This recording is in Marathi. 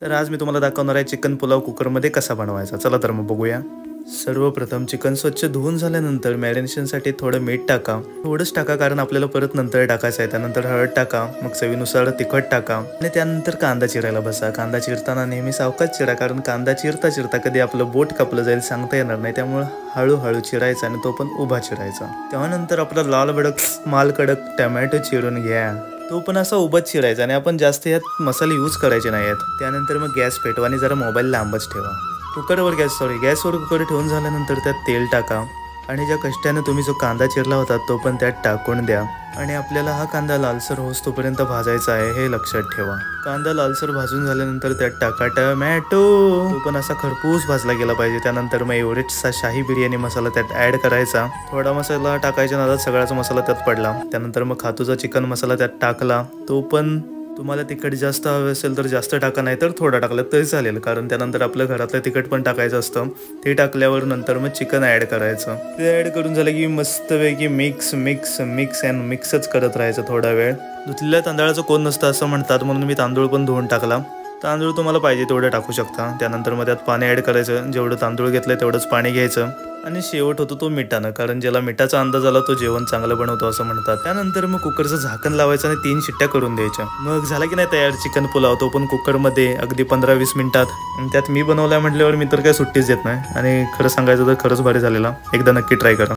तर आज मी तुम्हाला दाखवणार आहे चिकन पुलाव कुकरमध्ये कसा बनवायचा। चला तर मग बघूया। सर्वप्रथम चिकन स्वच्छ धुवून झाल्यानंतर मॅरिनेशनसाठी थोडं मीठ टाका, थोडंच टाका कारण आपल्याला परत नंतर टाकायचं आहे। त्यानंतर हळद टाका, मग चवीनुसार तिखट टाका आणि त्यानंतर कांदा चिरायला बसा। कांदा चिरताना नेहमी सावकाश चिरा कारण कांदा चिरता चिरता कधी आपलं बोट कापलं जाईल सांगता येणार नाही, त्यामुळे हळूहळू चिरायचा आणि तो पण उभा चिरायचा। त्यानंतर आपला लाल भडक माल कडक टोमॅटो चिरून घ्या, तो पण असा उभाच चिरायचा आणि आपण जास्त यात मसाले यूज करायचे नाही आहेत। त्यानंतर मग गॅस पेटवा आणि जरा मोबाईल लांबच ठेवा। गॅसवर कुकर ठेवून झाल्यानंतर त्यात तेल टाका आणि ज्या कष्टाने तुम्ही जो कांदा चिरला होता तो पण त्यात टाकून द्या आणि आपल्याला हा कांदा लालसर होईपर्यंत भाजायचा आहे, हे लक्षात ठेवा। कांदा लालसर भाजून झाल्यानंतर त्यात टाका टोमॅटो, तो पण असा खरपूस भाजला गेला पाहिजे। त्यानंतर मग एव्हरेस्टचा शाही बिर्याणी मसाला त्यात ऍड करायचा। थोडा मसाला टाकायच्या नादात सगळाच मसाला त्यात पडला। त्यानंतर मग खातूचा चिकन मसाला त्यात टाकला, तो पण तुम्हाला तिखट जास्त हवे असेल तर जास्त टाका, नाही तर थोडा टाकलं तरी चालेल कारण त्यानंतर आपल्या घरातलं तिखट पण टाकायचं असतं। ते टाकल्यावर नंतर मग चिकन ऍड करायचं। ते ऍड करून झालं की मस्तपैकी मिक्सच करत राहायचं थोडा वेळ। धुतलेल्या तांदळाचं कोण नसतं असं म्हणतात, म्हणून मी तांदूळ पण धुवून टाकला। तांदूळ तुम्हाला पाहिजे तेवढं टाकू शकता। त्यानंतर मग त्यात पाणी ऍड करायचं, जेवढं तांदूळ घेतलंय तेवढंच पाणी घ्यायचं आणि शेवट होतो तो मिठानं, कारण ज्याला मिठाचा अंदाज आला तो जेवण चांगलं बनवतो असं म्हणतात। त्यानंतर मग कुकरचं झाकण लावायचं आणि 3 शिट्ट्या करून द्यायच्या। मग झाला की नाही तयार चिकन पुलाव, तो पण कुकरमध्ये अगदी 15-20 मिनिटात। आणि त्यात मी बनवलाय म्हटल्यावर मी तर काय सुट्टीच देत नाही आणि खरं सांगायचं तर खरंच भारी झालेला, एकदा नक्की ट्राय करा।